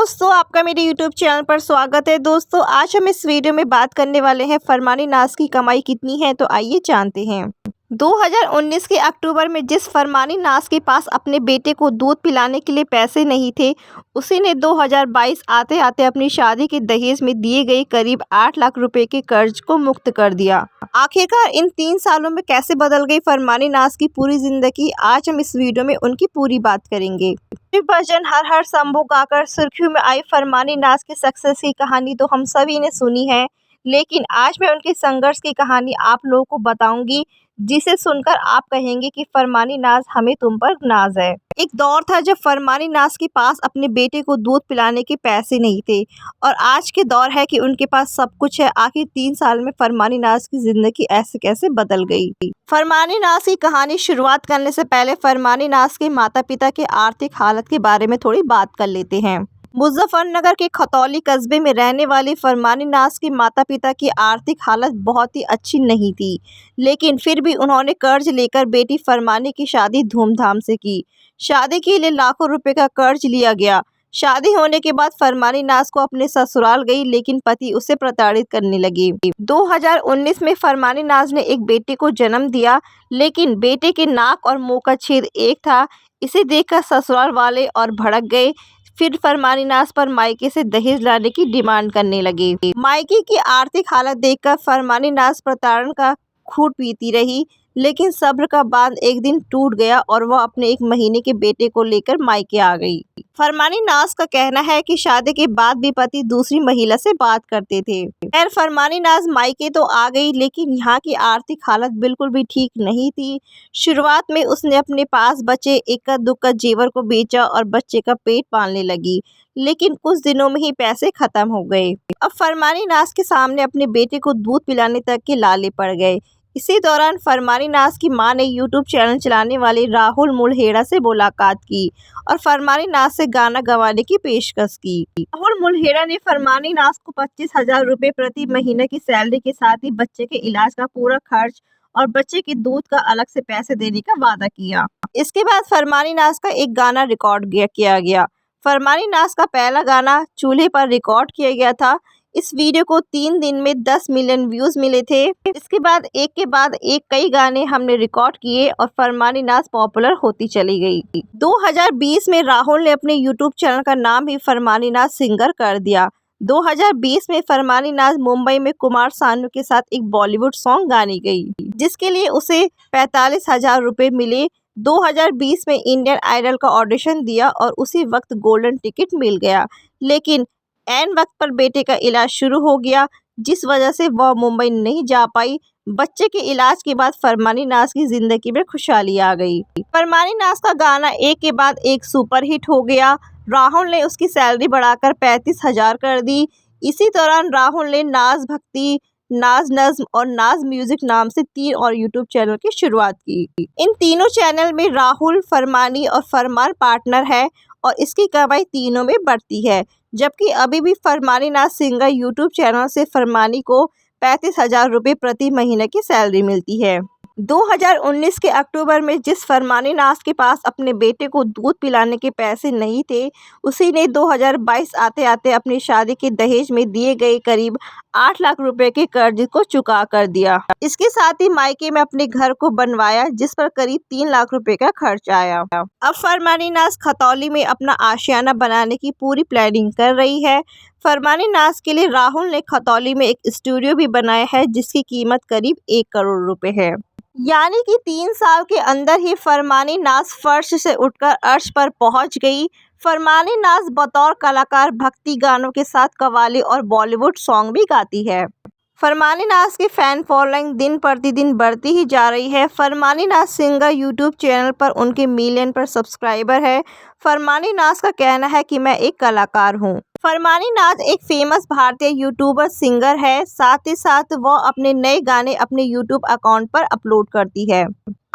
दोस्तों, आपका मेरे YouTube चैनल पर स्वागत है। दोस्तों, आज हम इस वीडियो में बात करने वाले हैं फरमानी नाज की कमाई कितनी है, तो आइए जानते हैं। 2019 के अक्टूबर में जिस फरमानी नाज के पास अपने बेटे को दूध पिलाने के लिए पैसे नहीं थे, उसी ने 2022 आते आते अपनी शादी के दहेज में दिए गए करीब 8 लाख रुपए के कर्ज को मुक्त कर दिया। आखिरकार इन 3 सालों में कैसे बदल गई फरमानी नाज की पूरी जिंदगी, आज हम इस वीडियो में उनकी पूरी बात करेंगे। भजन हर हर शंभू गाकर सुर्खियों में आई फरमानी नाज की सक्सेस की कहानी तो हम सभी ने सुनी है, लेकिन आज मैं उनके संघर्ष की कहानी आप लोगों को बताऊंगी, जिसे सुनकर आप कहेंगे कि फरमानी नाज हमें तुम पर नाज है। एक दौर था जब फरमानी नाज के पास अपने बेटे को दूध पिलाने के पैसे नहीं थे, और आज के दौर है कि उनके पास सब कुछ है। आखिर 3 साल में फरमानी नाज की जिंदगी ऐसे कैसे बदल गई। फरमानी नाज की कहानी शुरुआत करने से पहले फरमानी नाज के माता पिता के आर्थिक हालत के बारे में थोड़ी बात कर लेते हैं। मुजफ्फरनगर के खतौली कस्बे में रहने वाली फरमानी नाज के माता पिता की आर्थिक हालत बहुत ही अच्छी नहीं थी, लेकिन फिर भी उन्होंने कर्ज लेकर बेटी फरमानी की शादी धूमधाम से की। शादी के लिए लाखों रुपए का कर्ज लिया गया। शादी होने के बाद फरमानी नाज को अपने ससुराल गई, लेकिन पति उसे प्रताड़ित करने लगे। 2019 में फरमानी नाज ने एक बेटे को जन्म दिया, लेकिन बेटे के नाक और मुंह का छेद एक था। इसे देखकर ससुराल वाले और भड़क गए। फिर फरमानी नाज पर मायके से दहेज लाने की डिमांड करने लगे। मायके की आर्थिक हालत देखकर फरमानी नाज प्रताड़ना का खूट पीती रही, लेकिन सब्र का बांध एक दिन टूट गया और वह अपने 1 महीने के बेटे को लेकर मायके आ गई। फरमानी नाज का कहना है कि शादी के बाद भी पति दूसरी महिला से बात करते थे। खैर, फरमानी नाज मायके तो आ गई, लेकिन यहाँ की आर्थिक हालत बिल्कुल भी ठीक नहीं थी। शुरुआत में उसने अपने पास बचे इक्का दुक्का जेवर को बेचा और बच्चे का पेट पालने लगी, लेकिन कुछ दिनों में ही पैसे खत्म हो गए। अब फरमानी नाज के सामने अपने बेटे को दूध पिलाने तक के लाले पड़ गए। इसी दौरान फरमानी नाज की मां ने YouTube चैनल चलाने वाले राहुल मुल्हेड़ा से मुलाकात की और फरमानी नाज से गाना गवाने की पेशकश की। राहुल मुल्हेड़ा ने फरमानी नाज को 25,000 रुपए प्रति महीने की सैलरी के साथ ही बच्चे के इलाज का पूरा खर्च और बच्चे के दूध का अलग से पैसे देने का वादा किया। इसके बाद फरमानी नाज का एक गाना रिकॉर्ड किया गया। फरमानी नाज का पहला गाना चूल्हे पर रिकॉर्ड किया गया था। इस वीडियो को 3 दिन में 10 मिलियन व्यूज मिले थे। इसके बाद एक के बाद एक कई गाने हमने रिकॉर्ड किए और फरमानी नाज पॉपुलर होती चली गई। 2020 में राहुल ने अपने YouTube चैनल का नाम भी फरमानी नाज सिंगर कर दिया। 2020 में फरमानी नाज मुंबई में कुमार सानू के साथ एक बॉलीवुड सॉन्ग गाने गई, जिसके लिए उसे 45,000 रुपए मिले। 2020 में इंडियन आइडल का ऑडिशन दिया और उसी वक्त गोल्डन टिकट मिल गया, लेकिन ऐन वक्त पर बेटे का इलाज शुरू हो गया, जिस वजह से वह मुंबई नहीं जा पाई। बच्चे के इलाज के बाद फरमानी नाज की जिंदगी में खुशहाली आ गई। फरमानी नाज का गाना एक के बाद एक सुपरहिट हो गया। राहुल ने उसकी सैलरी बढ़ाकर 35,000 कर दी। इसी दौरान राहुल ने नाज भक्ति, नाज नज्म और नाज म्यूजिक नाम से 3 और YouTube चैनल की शुरुआत की। इन तीनों चैनल में राहुल, फरमानी और फरमान पार्टनर है और इसकी कमाई तीनों में बढ़ती है, जबकि अभी भी फरमानी नाज सिंगर YouTube चैनल से फरमानी को 35,000 रुपये प्रति महीने की सैलरी मिलती है। 2019 के अक्टूबर में जिस फरमानी नाज के पास अपने बेटे को दूध पिलाने के पैसे नहीं थे, उसी ने 2022 आते आते अपनी शादी के दहेज में दिए गए करीब 8 लाख रुपए के कर्ज को चुका कर दिया। इसके साथ ही मायके में अपने घर को बनवाया, जिस पर करीब 3 लाख रुपए का खर्च आया। अब फरमानी नाज खतौली में अपना आशियाना बनाने की पूरी प्लानिंग कर रही है। फरमानी नाज के लिए राहुल ने खतौली में एक स्टूडियो भी बनाया है, जिसकी कीमत करीब 1 करोड़ रुपए है। यानी कि 3 साल के अंदर ही फरमानी नाज फर्श से उठकर अर्श पर पहुंच गई। फरमानी नाज बतौर कलाकार भक्ति गानों के साथ कव्वाली और बॉलीवुड सॉन्ग भी गाती है। फरमानी नाज की फैन फॉलोइंग दिन प्रतिदिन बढ़ती ही जा रही है। फरमानी नाज सिंगर YouTube चैनल पर उनके मिलियन पर सब्सक्राइबर है। फरमानी नाज का कहना है कि मैं एक कलाकार हूं। फरमानी नाज एक फेमस भारतीय यूट्यूबर सिंगर है। साथ ही साथ वह अपने नए गाने अपने YouTube अकाउंट पर अपलोड करती है।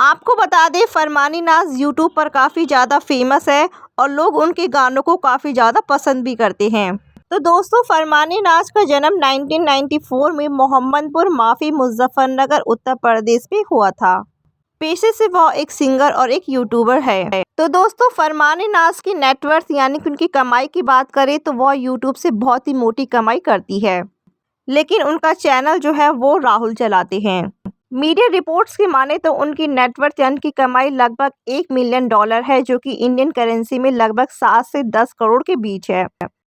आपको बता दें, फरमानी नाज YouTube पर काफ़ी ज़्यादा फेमस है और लोग उनके गानों को काफ़ी ज़्यादा पसंद भी करते हैं। तो दोस्तों, फरमानी नाज का जन्म 1994 में मोहम्मदपुर माफी मुजफ्फरनगर उत्तर प्रदेश में हुआ था। पेशे से वह एक सिंगर और एक यूट्यूबर है। तो दोस्तों फरमानी नाज की नेटवर्थ यानी कि उनकी कमाई की बात करें तो वह यूट्यूब से बहुत ही मोटी कमाई करती है, लेकिन उनका चैनल जो है वो राहुल चलाते हैं। मीडिया रिपोर्ट्स की माने तो उनकी नेटवर्थ यानी कि कमाई लगभग $1 मिलियन है, जो कि इंडियन करेंसी में लगभग 7 से 10 करोड़ के बीच है।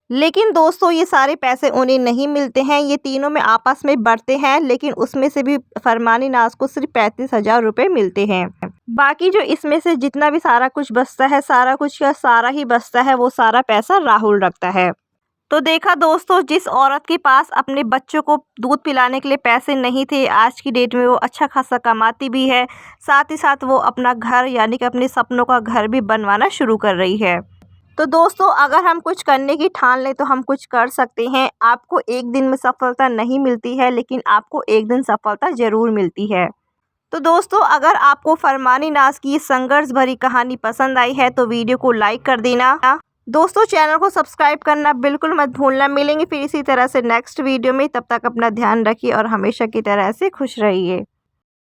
लेकिन दोस्तों ये सारे पैसे उन्हें नहीं मिलते हैं, ये तीनों में आपस में बढ़ते हैं, लेकिन उसमें से भी फरमानी नाज को सिर्फ 35,000 रुपये मिलते हैं। बाकी जो इसमें से जितना भी सारा कुछ बचता है, सारा कुछ का सारा ही बचता है, वो सारा पैसा राहुल रखता है। तो देखा दोस्तों, जिस औरत के पास अपने बच्चों को दूध पिलाने के लिए पैसे नहीं थे, आज की डेट में वो अच्छा खासा कमाती भी है, साथ ही साथ वो अपना घर यानी कि अपने सपनों का घर भी बनवाना शुरू कर रही है। तो दोस्तों अगर हम कुछ करने की ठान लें तो हम कुछ कर सकते हैं। आपको एक दिन में सफलता नहीं मिलती है, लेकिन आपको एक दिन सफलता ज़रूर मिलती है। तो दोस्तों अगर आपको फरमानी नाज की संघर्ष भरी कहानी पसंद आई है तो वीडियो को लाइक कर देना। दोस्तों चैनल को सब्सक्राइब करना बिल्कुल मत भूलना। मिलेंगे फिर इसी तरह से नेक्स्ट वीडियो में, तब तक अपना ध्यान रखिए और हमेशा की तरह से खुश रहिए।